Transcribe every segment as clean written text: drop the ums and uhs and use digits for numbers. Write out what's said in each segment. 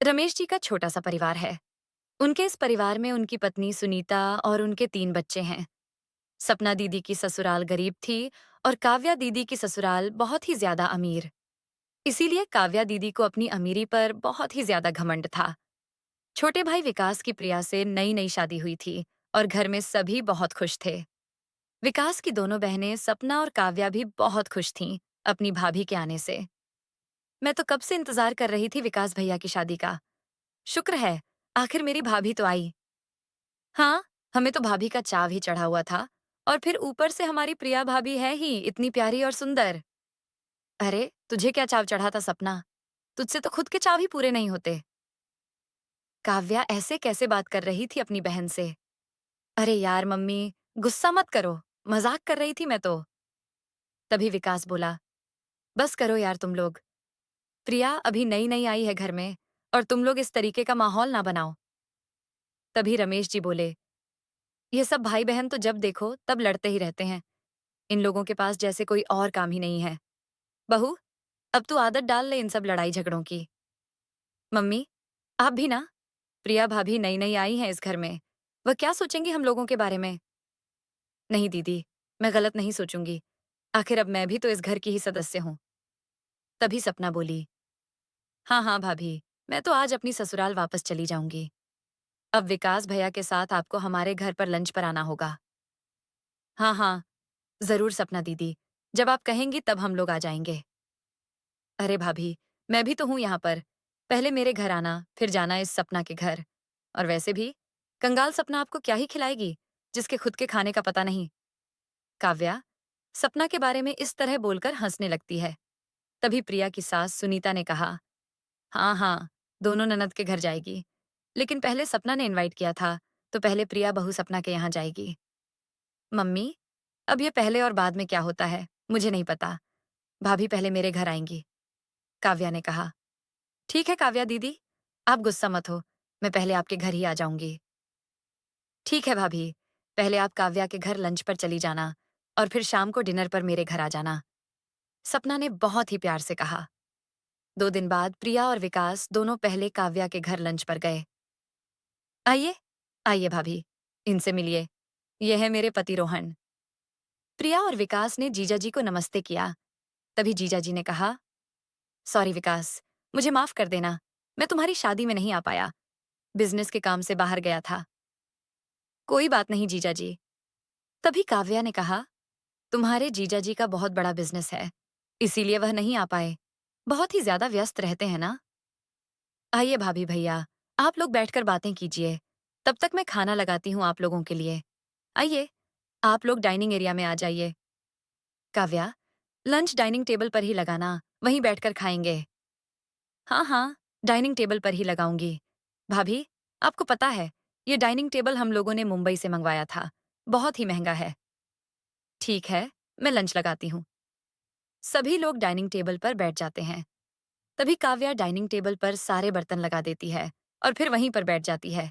रमेश जी का छोटा सा परिवार है। उनके इस परिवार में उनकी पत्नी सुनीता और उनके 3 बच्चे हैं। सपना दीदी की ससुराल गरीब थी और काव्या दीदी की ससुराल बहुत ही ज्यादा अमीर। इसीलिए काव्या दीदी को अपनी अमीरी पर बहुत ही ज्यादा घमंड था। छोटे भाई विकास की प्रिया से नई नई शादी हुई थी और घर में सभी बहुत खुश थे। विकास की दोनों बहनें सपना और काव्या भी बहुत खुश थीं अपनी भाभी के आने से। मैं तो कब से इंतजार कर रही थी विकास भैया की शादी का। शुक्र है, आखिर मेरी भाभी तो आई। हाँ, हमें तो भाभी का चाव ही चढ़ा हुआ था। और फिर ऊपर से हमारी प्रिया भाभी है ही इतनी प्यारी और सुंदर। अरे, तुझे क्या चाव चढ़ा था सपना? तुझसे तो खुद के चाव ही पूरे नहीं होते। काव्या ऐसे कैसे बात कर रही थी अपनी बहन से? अरे यार मम्मी, गुस्सा मत करो। मजाक कर रही थी मैं तो। तभी विकास बोला, बस करो यार तुम लोग। प्रिया अभी नई नई आई है घर में और तुम लोग इस तरीके का माहौल ना बनाओ। तभी रमेश जी बोले, ये सब भाई बहन तो जब देखो तब लड़ते ही रहते हैं। इन लोगों के पास जैसे कोई और काम ही नहीं है। बहू, अब तू आदत डाल ले इन सब लड़ाई झगड़ों की। मम्मी, आप भी ना। प्रिया भाभी नई नई आई हैं इस घर में। वह क्या सोचेंगी हम लोगों के बारे में? नहीं दीदी, मैं गलत नहीं सोचूंगी। आखिर अब मैं भी तो इस घर की ही सदस्य हूँ। तभी सपना बोली, हाँ हाँ भाभी, मैं तो आज अपनी ससुराल वापस चली जाऊंगी। अब विकास भैया के साथ आपको हमारे घर पर लंच पर आना होगा। हाँ हाँ, जरूर सपना दीदी। जब आप कहेंगी तब हम लोग आ जाएंगे। अरे भाभी, मैं भी तो हूं यहाँ पर। पहले मेरे घर आना, फिर जाना इस सपना के घर। और वैसे भी कंगाल सपना आपको क्या ही खिलाएगी, जिसके खुद के खाने का पता नहीं। काव्या सपना के बारे में इस तरह बोलकर हंसने लगती है। तभी प्रिया की सास सुनीता ने कहा, हाँ हाँ, दोनों ननद के घर जाएगी। लेकिन पहले सपना ने इनवाइट किया था, तो पहले प्रिया बहू सपना के यहाँ जाएगी। मम्मी, अब ये पहले और बाद में क्या होता है मुझे नहीं पता। भाभी पहले मेरे घर आएंगी। काव्या ने कहा, ठीक है काव्या दीदी, आप गुस्सा मत हो। मैं पहले आपके घर ही आ जाऊंगी। ठीक है भाभी, पहले आप काव्या के घर लंच पर चली जाना और फिर शाम को डिनर पर मेरे घर आ जाना। सपना ने बहुत ही प्यार से कहा। 2 दिन बाद प्रिया और विकास दोनों पहले काव्या के घर लंच पर गए। आइए, आइए भाभी, इनसे मिलिए। यह है मेरे पति रोहन। प्रिया और विकास ने जीजा जी को नमस्ते किया। तभी जीजा जी ने कहा, सॉरी विकास, मुझे माफ कर देना। मैं तुम्हारी शादी में नहीं आ पाया। बिजनेस के काम से बाहर गया था। कोई बात नहीं जीजा जी। तभी काव्या ने कहा, तुम्हारे जीजा जी का बहुत बड़ा बिजनेस है, इसीलिए वह नहीं आ पाए। बहुत ही ज्यादा व्यस्त रहते हैं ना। आइए भाभी भैया, आप लोग बैठकर बातें कीजिए। तब तक मैं खाना लगाती हूँ आप लोगों के लिए। आइए, आप लोग डाइनिंग एरिया में आ जाइए। काव्या, लंच डाइनिंग टेबल पर ही लगाना, वहीं बैठकर खाएंगे। हाँ हाँ, डाइनिंग टेबल पर ही लगाऊंगी। भाभी, आपको पता है, ये डाइनिंग टेबल हम लोगों ने मुंबई से मंगवाया था। बहुत ही महंगा है। ठीक है, मैं लंच लगाती हूँ। सभी लोग डाइनिंग टेबल पर बैठ जाते हैं। तभी काव्या डाइनिंग टेबल पर सारे बर्तन लगा देती है और फिर वहीं पर बैठ जाती है।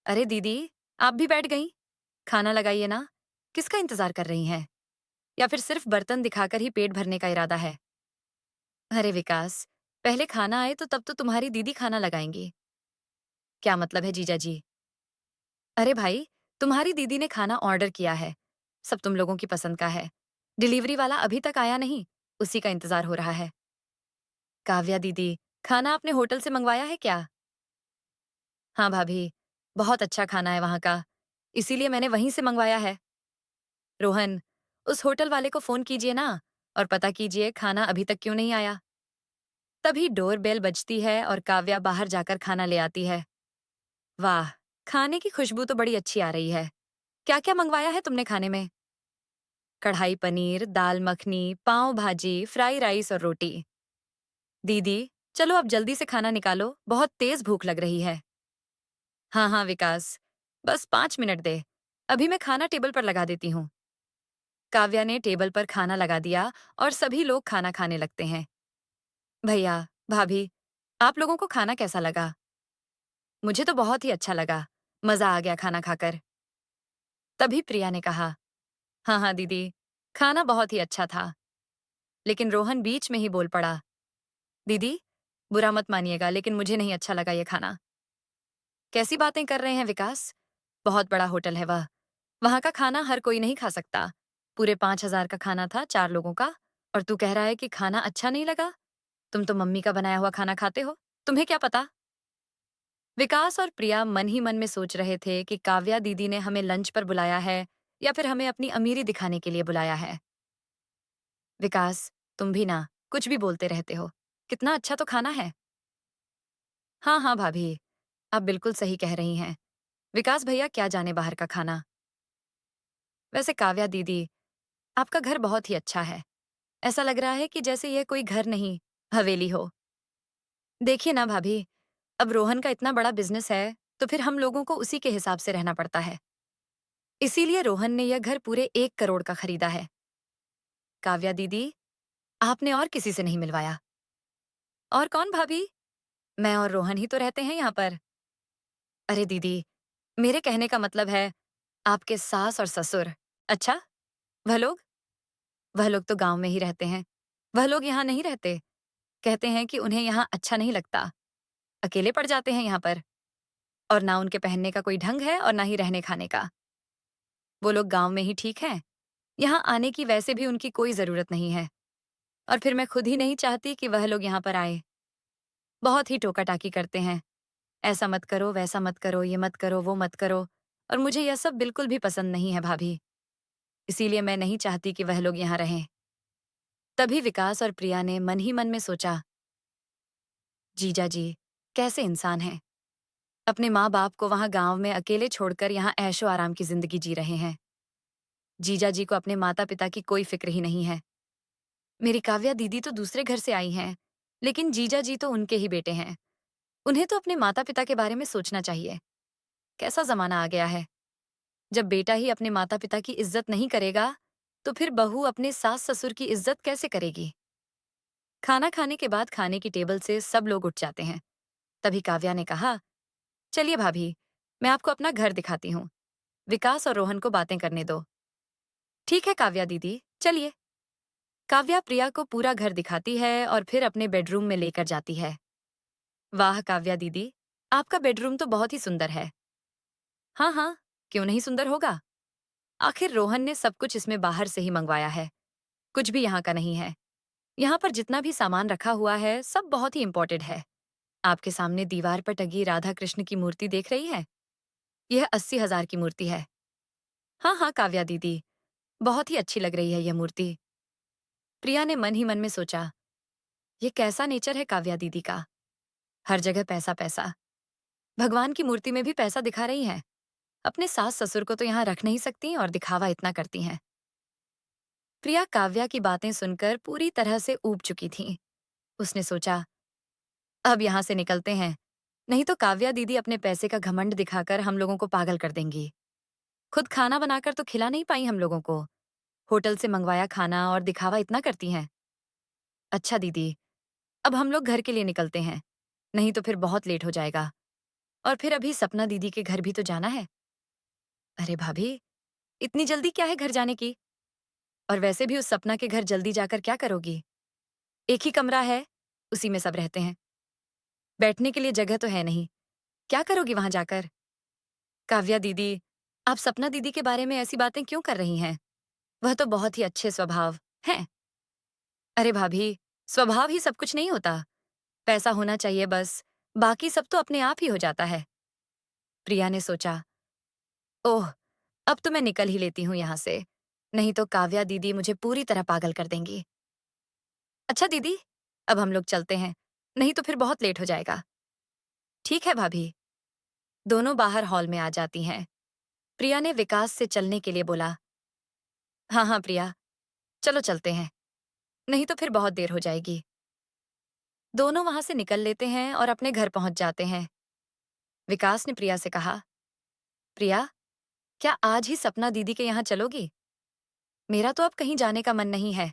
अरे दीदी, आप भी बैठ गई? खाना लगाइए ना। किसका इंतजार कर रही हैं? या फिर सिर्फ बर्तन दिखाकर ही पेट भरने का इरादा है? अरे विकास, पहले खाना आए तो तब तो तुम्हारी दीदी खाना लगाएंगी। क्या मतलब है जीजा जी? अरे भाई, तुम्हारी दीदी ने खाना ऑर्डर किया है। सब तुम लोगों की पसंद का है। डिलीवरी वाला अभी तक आया नहीं, उसी का इंतजार हो रहा है। काव्या दीदी, खाना आपने होटल से मंगवाया है क्या? हाँ भाभी, बहुत अच्छा खाना है वहाँ का, इसीलिए मैंने वहीं से मंगवाया है। रोहन, उस होटल वाले को फोन कीजिए ना और पता कीजिए खाना अभी तक क्यों नहीं आया। तभी डोर बेल बजती है और काव्या बाहर जाकर खाना ले आती है। वाह, खाने की खुशबू तो बड़ी अच्छी आ रही है। क्या क्या मंगवाया है तुमने खाने में? कढ़ाई पनीर, दाल मखनी, पाव भाजी, फ्राई राइस और रोटी। दीदी, चलो अब जल्दी से खाना निकालो, बहुत तेज भूख लग रही है। हाँ हाँ विकास, बस 5 मिनट दे। अभी मैं खाना टेबल पर लगा देती हूँ। काव्या ने टेबल पर खाना लगा दिया और सभी लोग खाना खाने लगते हैं। भैया, भाभी, आप लोगों को खाना कैसा लगा? मुझे तो बहुत ही अच्छा लगा। मजा आ गया खाना खाकर। तभी प्रिया ने कहा, हाँ हाँ दीदी, खाना बहुत ही अच्छा था। लेकिन रोहन बीच में ही बोल पड़ा, दीदी, बुरा मत मानिएगा, लेकिन मुझे नहीं अच्छा लगा ये खाना। कैसी बातें कर रहे हैं विकास? बहुत बड़ा होटल है वह। वहाँ का खाना हर कोई नहीं खा सकता। पूरे 5,000 का खाना था 4 लोगों का, और तू कह रहा है कि खाना अच्छा नहीं लगा? तुम तो मम्मी का बनाया हुआ खाना खाते हो। तुम्हें क्या पता? विकास और प्रिया मन ही मन में सोच रहे थे कि काव्या दीदी ने हमें लंच पर बुलाया है या फिर हमें अपनी अमीरी दिखाने के लिए बुलाया है। विकास, तुम भी ना कुछ भी बोलते रहते हो। कितना अच्छा तो खाना है। हाँ हाँ भाभी, आप बिल्कुल सही कह रही हैं। विकास भैया क्या जाने बाहर का खाना। वैसे काव्या दीदी, आपका घर बहुत ही अच्छा है। ऐसा लग रहा है कि जैसे यह कोई घर नहीं, हवेली हो। देखिए ना भाभी, अब रोहन का इतना बड़ा बिजनेस है, तो फिर हम लोगों को उसी के हिसाब से रहना पड़ता है। इसीलिए रोहन ने यह घर पूरे 1 करोड़ का खरीदा है। काव्या दीदी, आपने और किसी से नहीं मिलवाया? और कौन भाभी? मैं और रोहन ही तो रहते हैं यहाँ पर। अरे दीदी, मेरे कहने का मतलब है आपके सास और ससुर। अच्छा, वह लोग? वह लोग तो गांव में ही रहते हैं। वह लोग यहाँ नहीं रहते। कहते हैं कि उन्हें यहाँ अच्छा नहीं लगता। अकेले पड़ जाते हैं यहाँ पर। और ना उनके पहनने का कोई ढंग है और ना ही रहने खाने का। वो लोग गांव में ही ठीक हैं। यहाँ आने की वैसे भी उनकी कोई जरूरत नहीं है। और फिर मैं खुद ही नहीं चाहती कि वह लोग यहाँ पर आए। बहुत ही टोका-टाकी करते हैं। ऐसा मत करो, वैसा मत करो, ये मत करो, वो मत करो। और मुझे यह सब बिल्कुल भी पसंद नहीं है भाभी। इसीलिए मैं नहीं चाहती कि वह लोग यहाँ रहें। तभी विकास और प्रिया ने मन ही मन में सोचा, जीजा जी कैसे इंसान हैं। अपने माँ बाप को वहाँ गांव में अकेले छोड़कर यहाँ ऐशो आराम की जिंदगी जी रहे हैं। जीजा जी को अपने माता पिता की कोई फिक्र ही नहीं है। मेरी काव्या दीदी तो दूसरे घर से आई हैं, लेकिन जीजा जी तो उनके ही बेटे हैं। उन्हें तो अपने माता पिता के बारे में सोचना चाहिए। कैसा जमाना आ गया है। जब बेटा ही अपने माता पिता की इज्जत नहीं करेगा, तो फिर बहू अपने सास ससुर की इज्जत कैसे करेगी। खाना खाने के बाद खाने की टेबल से सब लोग उठ जाते हैं। तभी काव्या ने कहा, चलिए भाभी, मैं आपको अपना घर दिखाती हूँ। विकास और रोहन को बातें करने दो। ठीक है काव्या दीदी, चलिए। काव्या प्रिया को पूरा घर दिखाती है और फिर अपने बेडरूम में लेकर जाती है। वाह काव्या दीदी, आपका बेडरूम तो बहुत ही सुंदर है। हाँ हाँ, क्यों नहीं सुंदर होगा। आखिर रोहन ने सब कुछ इसमें बाहर से ही मंगवाया है। कुछ भी यहाँ का नहीं है। यहाँ पर जितना भी सामान रखा हुआ है सब बहुत ही इम्पोर्टेड है। आपके सामने दीवार पर टंगी राधा कृष्ण की मूर्ति देख रही है? यह 80,000 की मूर्ति है। हाँ हाँ काव्या दीदी, बहुत ही अच्छी लग रही है यह मूर्ति। प्रिया ने मन ही मन में सोचा, ये कैसा नेचर है काव्या दीदी का। हर जगह पैसा पैसा। भगवान की मूर्ति में भी पैसा दिखा रही है। अपने सास ससुर को तो यहाँ रख नहीं सकती और दिखावा इतना करती हैं। प्रिया काव्या की बातें सुनकर पूरी तरह से ऊब चुकी थी। उसने सोचा, अब यहाँ से निकलते हैं, नहीं तो काव्या दीदी अपने पैसे का घमंड दिखाकर हम लोगों को पागल कर देंगी। खुद खाना बनाकर तो खिला नहीं पाई हम लोगों को। होटल से मंगवाया खाना और दिखावा इतना करती हैं। अच्छा दीदी, अब हम लोग घर के लिए निकलते हैं, नहीं तो फिर बहुत लेट हो जाएगा। और फिर अभी सपना दीदी के घर भी तो जाना है। अरे भाभी, इतनी जल्दी क्या है घर जाने की? और वैसे भी उस सपना के घर जल्दी जाकर क्या करोगी? एक ही कमरा है, उसी में सब रहते हैं। बैठने के लिए जगह तो है नहीं। क्या करोगी वहां जाकर? काव्या दीदी, आप सपना दीदी के बारे में ऐसी बातें क्यों कर रही हैं? वह तो बहुत ही अच्छे स्वभाव हैं। अरे भाभी, स्वभाव ही सब कुछ नहीं होता। पैसा होना चाहिए बस, बाकी सब तो अपने आप ही हो जाता है। प्रिया ने सोचा, ओह, अब तो मैं निकल ही लेती हूँ यहाँ से, नहीं तो काव्या दीदी मुझे पूरी तरह पागल कर देंगी। अच्छा दीदी, अब हम लोग चलते हैं, नहीं तो फिर बहुत लेट हो जाएगा। ठीक है भाभी। दोनों बाहर हॉल में आ जाती हैं। प्रिया ने विकास से चलने के लिए बोला, हाँ हाँ प्रिया, चलो चलते हैं, नहीं तो फिर बहुत देर हो जाएगी। दोनों वहां से निकल लेते हैं और अपने घर पहुंच जाते हैं। विकास ने प्रिया से कहा, प्रिया, क्या आज ही सपना दीदी के यहाँ चलोगी? मेरा तो अब कहीं जाने का मन नहीं है।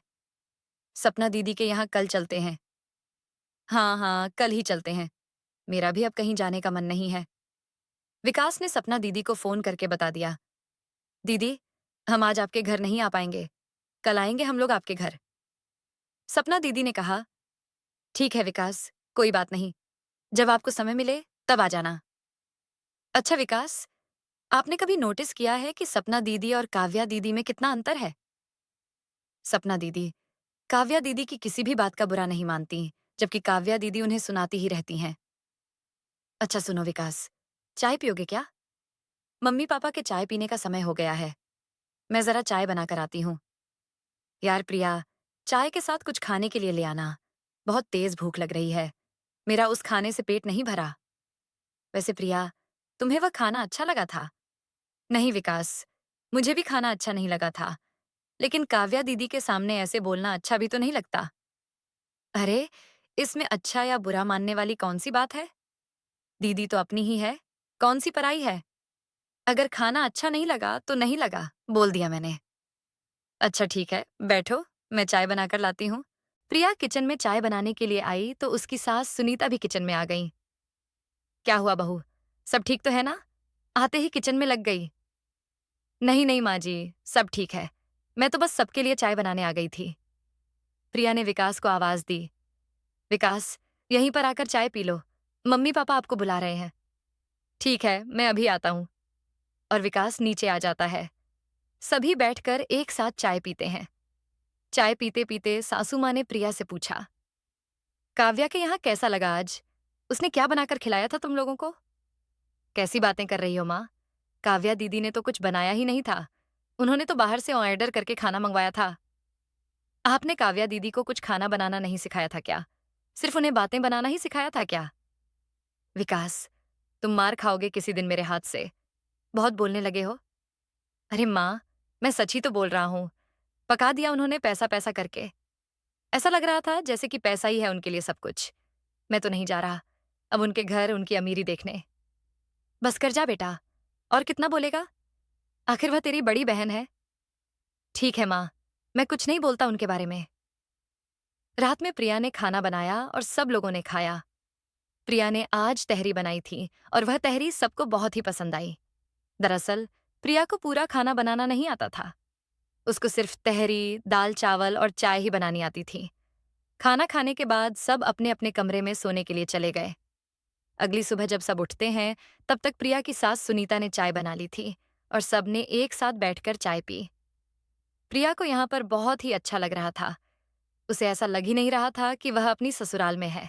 सपना दीदी के यहाँ कल चलते हैं। हाँ हाँ, कल ही चलते हैं। मेरा भी अब कहीं जाने का मन नहीं है। विकास ने सपना दीदी को फोन करके बता दिया, दीदी, हम आज आपके घर नहीं आ पाएंगे। कल आएंगे हम लोग आपके घर। सपना दीदी ने कहा, ठीक है विकास, कोई बात नहीं, जब आपको समय मिले तब आ जाना। अच्छा विकास, आपने कभी नोटिस किया है कि सपना दीदी और काव्या दीदी में कितना अंतर है? सपना दीदी काव्या दीदी की किसी भी बात का बुरा नहीं मानती, जबकि काव्या दीदी उन्हें सुनाती ही रहती हैं। अच्छा सुनो विकास, चाय पियोगे क्या? मम्मी पापा के चाय पीने का समय हो गया है। मैं जरा चाय बनाकर आती हूँ। यार प्रिया, चाय के साथ कुछ खाने के लिए ले आना। बहुत तेज भूख लग रही है। मेरा उस खाने से पेट नहीं भरा। वैसे प्रिया, तुम्हें वह खाना अच्छा लगा था? नहीं विकास, मुझे भी खाना अच्छा नहीं लगा था, लेकिन काव्या दीदी के सामने ऐसे बोलना अच्छा भी तो नहीं लगता। अरे, इसमें अच्छा या बुरा मानने वाली कौन सी बात है? दीदी तो अपनी ही है, कौन सी पराई है? अगर खाना अच्छा नहीं लगा तो नहीं लगा, बोल दिया मैंने। अच्छा ठीक है, बैठो, मैं चाय बनाकर लाती हूँ। प्रिया किचन में चाय बनाने के लिए आई तो उसकी सास सुनीता भी किचन में आ गई। क्या हुआ बहू, सब ठीक तो है ना? आते ही किचन में लग गई। नहीं नहीं माँ जी, सब ठीक है। मैं तो बस सबके लिए चाय बनाने आ गई थी। प्रिया ने विकास को आवाज दी। विकास, यहीं पर आकर चाय पी लो। मम्मी पापा आपको बुला रहे हैं। ठीक है, मैं अभी आता हूँ। और विकास नीचे आ जाता है। सभी बैठकर एक साथ चाय पीते हैं। चाय पीते पीते सासू माँ ने प्रिया से पूछा, काव्या के यहाँ कैसा लगा आज? उसने क्या बनाकर खिलाया था तुम लोगों को? कैसी बातें कर रही हो माँ? काव्या दीदी ने तो कुछ बनाया ही नहीं था। उन्होंने तो बाहर से ऑर्डर करके खाना मंगवाया था। आपने काव्या दीदी को कुछ खाना बनाना नहीं सिखाया था क्या? सिर्फ उन्हें बातें बनाना ही सिखाया था क्या? विकास, तुम मार खाओगे किसी दिन मेरे हाथ से। बहुत बोलने लगे हो। अरे माँ, मैं सच ही तो बोल रहा हूँ। पका दिया उन्होंने पैसा पैसा करके। ऐसा लग रहा था जैसे कि पैसा ही है उनके लिए सब कुछ। मैं तो नहीं जा रहा अब उनके घर उनकी अमीरी देखने। बस कर जा बेटा, और कितना बोलेगा? आखिर वह तेरी बड़ी बहन है। ठीक है माँ, मैं कुछ नहीं बोलता उनके बारे में। रात में प्रिया ने खाना बनाया और सब लोगों ने खाया। प्रिया ने आज तहरी बनाई थी और वह तहरी सबको बहुत ही पसंद आई। दरअसल प्रिया को पूरा खाना बनाना नहीं आता था। उसको सिर्फ तहरी, दाल चावल और चाय ही बनानी आती थी। खाना खाने के बाद सब अपने अपने कमरे में सोने के लिए चले गए। अगली सुबह जब सब उठते हैं, तब तक प्रिया की सास सुनीता ने चाय बना ली थी और सबने एक साथ बैठकर चाय पी। प्रिया को यहाँ पर बहुत ही अच्छा लग रहा था। उसे ऐसा लग ही नहीं रहा था कि वह अपनी ससुराल में है।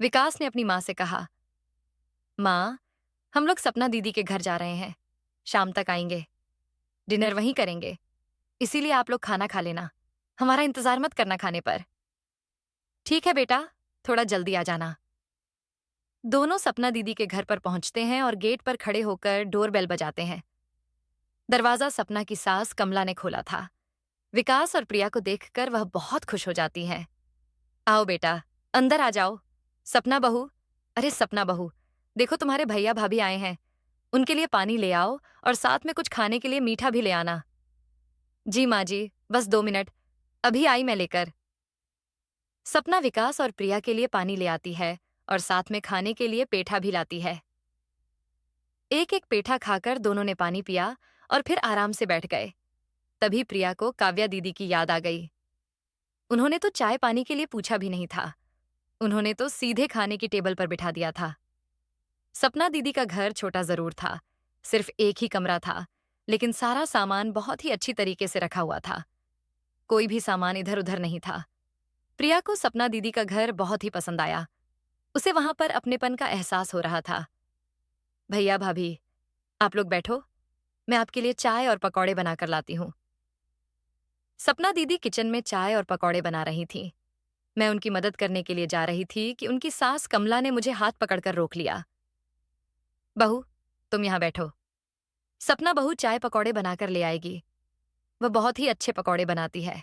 विकास ने अपनी माँ से कहा, माँ, हम लोग सपना दीदी के घर जा रहे हैं। शाम तक आएंगे। डिनर वहीं करेंगे। इसीलिए आप लोग खाना खा लेना। हमारा इंतजार मत करना खाने पर। ठीक है बेटा, थोड़ा जल्दी आ जाना। दोनों सपना दीदी के घर पर पहुंचते हैं और गेट पर खड़े होकर डोरबेल बजाते हैं। दरवाजा सपना की सास कमला ने खोला था। विकास और प्रिया को देखकर वह बहुत खुश हो जाती हैं। आओ बेटा, अंदर आ जाओ। सपना बहू, अरे सपना बहू, देखो तुम्हारे भैया भाभी आए हैं। उनके लिए पानी ले आओ और साथ में कुछ खाने के लिए मीठा भी ले आना। जी माँ जी, बस 2 मिनट, अभी आई मैं लेकर। सपना विकास और प्रिया के लिए पानी ले आती है और साथ में खाने के लिए पेठा भी लाती है। एक एक पेठा खाकर दोनों ने पानी पिया और फिर आराम से बैठ गए। तभी प्रिया को काव्या दीदी की याद आ गई। उन्होंने तो चाय पानी के लिए पूछा भी नहीं था। उन्होंने तो सीधे खाने की टेबल पर बिठा दिया था। सपना दीदी का घर छोटा जरूर था, सिर्फ एक ही कमरा था, लेकिन सारा सामान बहुत ही अच्छी तरीके से रखा हुआ था। कोई भी सामान इधर उधर नहीं था। प्रिया को सपना दीदी का घर बहुत ही पसंद आया। उसे वहां पर अपनेपन का एहसास हो रहा था। भैया भाभी, आप लोग बैठो, मैं आपके लिए चाय और पकौड़े बनाकर लाती हूँ। सपना दीदी किचन में चाय और पकौड़े बना रही थी। मैं उनकी मदद करने के लिए जा रही थी कि उनकी सास कमला ने मुझे हाथ पकड़कर रोक लिया। बहू, तुम यहाँ बैठो। सपना बहू चाय पकौड़े बनाकर ले आएगी। वह बहुत ही अच्छे पकौड़े बनाती है।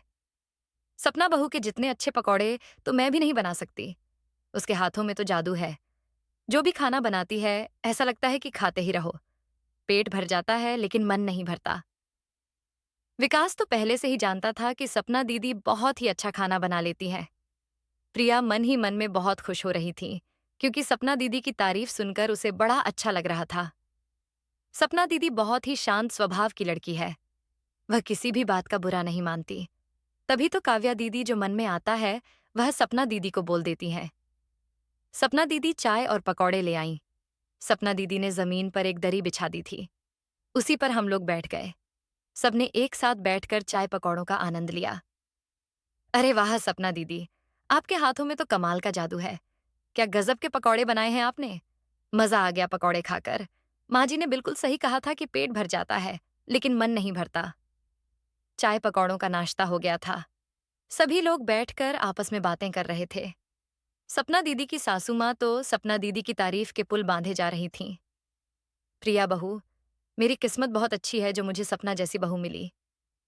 सपना बहू के जितने अच्छे पकौड़े तो मैं भी नहीं बना सकती। उसके हाथों में तो जादू है। जो भी खाना बनाती है, ऐसा लगता है कि खाते ही रहो। पेट भर जाता है लेकिन मन नहीं भरता। विकास तो पहले से ही जानता था कि सपना दीदी बहुत ही अच्छा खाना बना लेती है। प्रिया मन ही मन में बहुत खुश हो रही थी, क्योंकि सपना दीदी की तारीफ सुनकर उसे बड़ा अच्छा लग रहा था। सपना दीदी बहुत ही शांत स्वभाव की लड़की है। वह किसी भी बात का बुरा नहीं मानती। तभी तो काव्या दीदी जो मन में आता है, वह सपना दीदी को बोल देती हैं। सपना दीदी चाय और पकौड़े ले आईं। सपना दीदी ने जमीन पर एक दरी बिछा दी थी। उसी पर हम लोग बैठ गए। सबने एक साथ बैठकर चाय पकौड़ों का आनंद लिया। अरे वाह सपना दीदी, आपके हाथों में तो कमाल का जादू है। क्या गजब के पकौड़े बनाए हैं आपने। मजा आ गया पकौड़े खाकर। माँ जी ने बिल्कुल सही कहा था कि पेट भर जाता है, लेकिन मन नहीं भरता। चाय पकौड़ों का नाश्ता हो गया था। सभी लोग बैठकर आपस में बातें कर रहे थे। सपना दीदी की सासू माँ तो सपना दीदी की तारीफ के पुल बांधे जा रही थीं। प्रिया बहू, मेरी किस्मत बहुत अच्छी है जो मुझे सपना जैसी बहू मिली।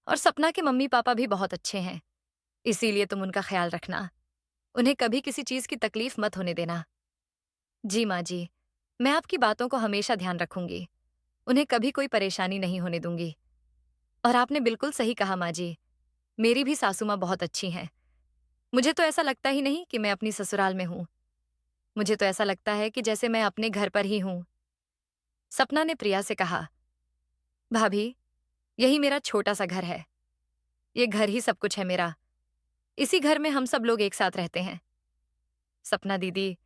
और सपना के मम्मी पापा भी बहुत अच्छे हैं, इसीलिए तुम उनका ख्याल रखना। उन्हें कभी किसी चीज की तकलीफ मत होने देना। जी माँ जी, मैं आपकी बातों को हमेशा ध्यान रखूंगी। उन्हें कभी कोई परेशानी नहीं होने दूंगी। और आपने बिल्कुल सही कहा माँ जी, मेरी भी सासू माँ बहुत अच्छी हैं। मुझे तो ऐसा लगता ही नहीं कि मैं अपनी ससुराल में हूँ। मुझे तो ऐसा लगता है कि जैसे मैं अपने घर पर ही हूँ। सपना ने प्रिया से कहा, भाभी, यही मेरा छोटा सा घर है। ये घर ही सब कुछ है मेरा। इसी घर में हम सब लोग एक साथ रहते हैं। सपना दीदी,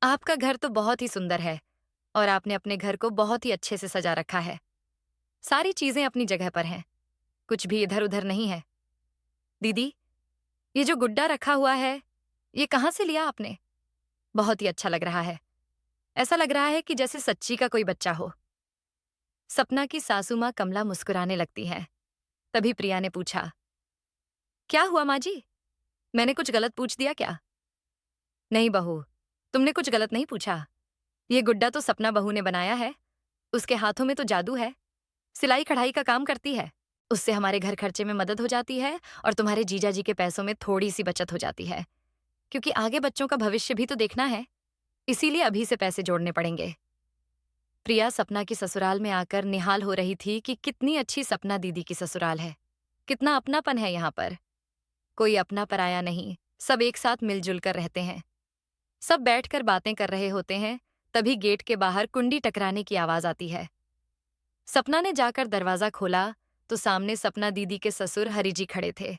आपका घर तो बहुत ही सुंदर है और आपने अपने घर को बहुत ही अच्छे से सजा रखा है। सारी चीजें अपनी जगह पर हैं, कुछ भी इधर उधर नहीं है। दीदी, ये जो गुड्डा रखा हुआ है, ये कहाँ से लिया आपने? बहुत ही अच्छा लग रहा है। ऐसा लग रहा है कि जैसे सच्ची का कोई बच्चा हो। सपना की सासू माँ कमला मुस्कुराने लगती है। तभी प्रिया ने पूछा, क्या हुआ माँ जी? मैंने कुछ गलत पूछ दिया क्या? नहीं बहू, तुमने कुछ गलत नहीं पूछा। ये गुड्डा तो सपना बहू ने बनाया है। उसके हाथों में तो जादू है। सिलाई कढ़ाई का काम करती है। उससे हमारे घर खर्चे में मदद हो जाती है और तुम्हारे जीजा जी के पैसों में थोड़ी सी बचत हो जाती है, क्योंकि आगे बच्चों का भविष्य भी तो देखना है। इसीलिए अभी से पैसे जोड़ने पड़ेंगे। प्रिया सपना की ससुराल में आकर निहाल हो रही थी कि कितनी अच्छी सपना दीदी की ससुराल है। कितना अपनापन है यहाँ पर। कोई अपना पराया नहीं, सब एक साथ मिलजुल कर रहते हैं। सब बैठकर बातें कर रहे होते हैं। तभी गेट के बाहर कुंडी टकराने की आवाज आती है। सपना ने जाकर दरवाजा खोला तो सामने सपना दीदी के ससुर हरि जी खड़े थे।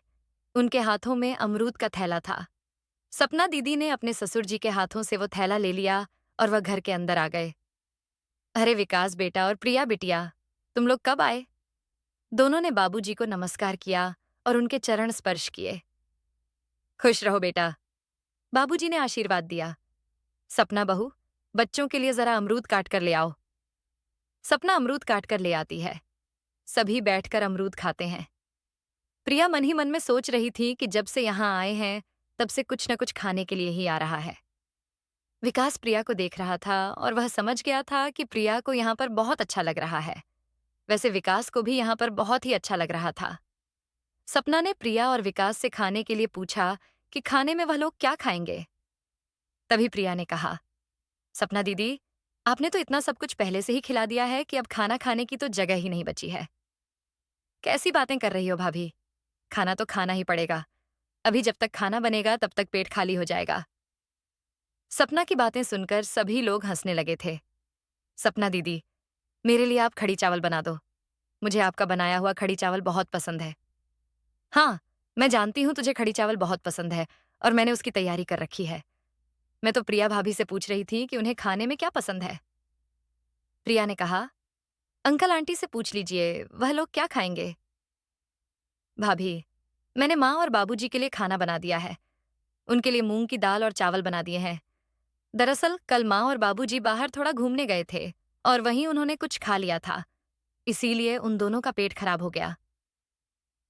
उनके हाथों में अमरूद का थैला था। सपना दीदी ने अपने ससुर जी के हाथों से वो थैला ले लिया और वह घर के अंदर आ गए। अरे विकास बेटा और प्रिया बिटिया, तुम लोग कब आए? दोनों ने बाबूजी को नमस्कार किया और उनके चरण स्पर्श किए। खुश रहो बेटा, बाबूजी ने आशीर्वाद दिया। सपना बहू, बच्चों के लिए जरा अमरूद काट कर ले आओ। सपना अमरूद काट कर ले आती है। सभी बैठकर अमरूद खाते हैं। प्रिया मन ही मन में सोच रही थी कि जब से यहाँ आए हैं तब से कुछ न कुछ खाने के लिए ही आ रहा है। विकास प्रिया को देख रहा था और वह समझ गया था कि प्रिया को यहाँ पर बहुत अच्छा लग रहा है। वैसे विकास को भी यहाँ पर बहुत ही अच्छा लग रहा था। सपना ने प्रिया और विकास से खाने के लिए पूछा कि खाने में वह लोग क्या खाएंगे। तभी प्रिया ने कहा, सपना दीदी, आपने तो इतना सब कुछ पहले से ही खिला दिया है कि अब खाना खाने की तो जगह ही नहीं बची है। कैसी बातें कर रही हो भाभी? खाना तो खाना ही पड़ेगा। अभी जब तक खाना बनेगा तब तक पेट खाली हो जाएगा। सपना की बातें सुनकर सभी लोग हंसने लगे थे। सपना दीदी, मेरे लिए आप खड़ी चावल बना दो। मुझे आपका बनाया हुआ खड़ी चावल बहुत पसंद है। हाँ, मैं जानती हूँ तुझे खड़ी चावल बहुत पसंद है और मैंने उसकी तैयारी कर रखी है। मैं तो प्रिया भाभी से पूछ रही थी कि उन्हें खाने में क्या पसंद है। प्रिया ने कहा, अंकल आंटी से पूछ लीजिए, वह लोग क्या खाएंगे। भाभी, मैंने माँ और बाबूजी के लिए खाना बना दिया है। उनके लिए मूंग की दाल और चावल बना दिए हैं। दरअसल कल माँ और बाबूजी बाहर थोड़ा घूमने गए थे और वहीं उन्होंने कुछ खा लिया था, इसीलिए उन दोनों का पेट खराब हो गया।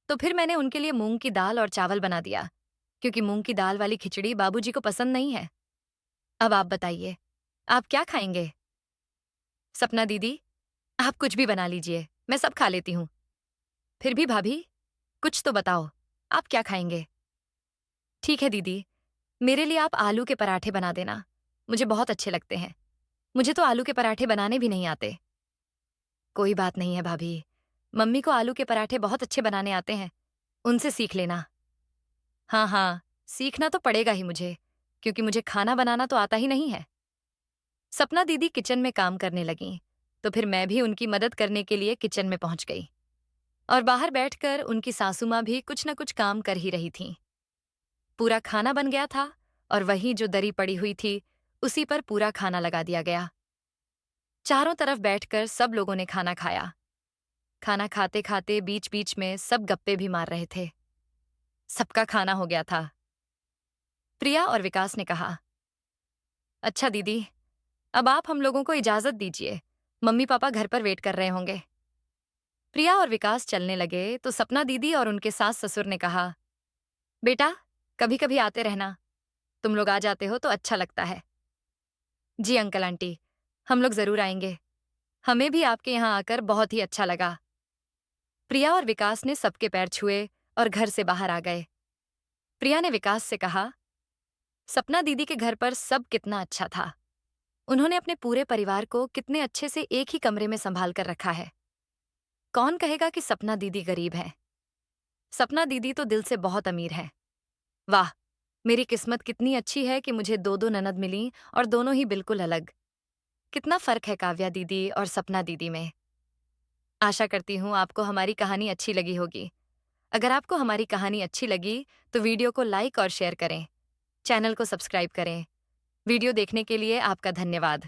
तो फिर मैंने उनके लिए मूंग की दाल और चावल बना दिया, क्योंकि मूंग की दाल वाली खिचड़ी बाबूजी को पसंद नहीं है। अब आप बताइए, आप क्या खाएंगे? सपना दीदी, आप कुछ भी बना लीजिए, मैं सब खा लेती हूँ। फिर भी भाभी, कुछ तो बताओ, आप क्या खाएंगे? ठीक है दीदी, मेरे लिए आप आलू के पराठे बना देना। मुझे बहुत अच्छे लगते हैं। मुझे तो आलू के पराठे बनाने भी नहीं आते। कोई बात नहीं है भाभी, मम्मी को आलू के पराठे बहुत अच्छे बनाने आते हैं। उनसे सीख लेना। हाँ हाँ, सीखना तो पड़ेगा ही मुझे, क्योंकि मुझे खाना बनाना तो आता ही नहीं है। सपना दीदी किचन में काम करने लगीं, तो फिर मैं भी उनकी मदद करने के लिए किचन में पहुंच गई। और बाहर बैठकर उनकी सासू माँ भी कुछ न कुछ काम कर ही रही थीं। पूरा खाना बन गया था और वहीं जो दरी पड़ी हुई थी उसी पर पूरा खाना लगा दिया गया। चारों तरफ बैठकर सब लोगों ने खाना खाया। खाना खाते खाते बीच बीच में सब गप्पे भी मार रहे थे। सबका खाना हो गया था। प्रिया और विकास ने कहा, अच्छा दीदी, अब आप हम लोगों को इजाजत दीजिए। मम्मी पापा घर पर वेट कर रहे होंगे। प्रिया और विकास चलने लगे तो सपना दीदी और उनके सास ससुर ने कहा, बेटा, कभी कभी आते रहना। तुम लोग आ जाते हो तो अच्छा लगता है। जी अंकल आंटी, हम लोग जरूर आएंगे। हमें भी आपके यहाँ आकर बहुत ही अच्छा लगा। प्रिया और विकास ने सबके पैर छुए और घर से बाहर आ गए। प्रिया ने विकास से कहा, सपना दीदी के घर पर सब कितना अच्छा था। उन्होंने अपने पूरे परिवार को कितने अच्छे से एक ही कमरे में संभाल कर रखा है। कौन कहेगा कि सपना दीदी गरीब है? सपना दीदी तो दिल से बहुत अमीर है। वाह, मेरी किस्मत कितनी अच्छी है कि मुझे दो दो ननद मिली और दोनों ही बिल्कुल अलग। कितना फर्क है काव्या दीदी और सपना दीदी में। आशा करती हूँ आपको हमारी कहानी अच्छी लगी होगी। अगर आपको हमारी कहानी अच्छी लगी तो वीडियो को लाइक और शेयर करें। चैनल को सब्सक्राइब करें। वीडियो देखने के लिए आपका धन्यवाद।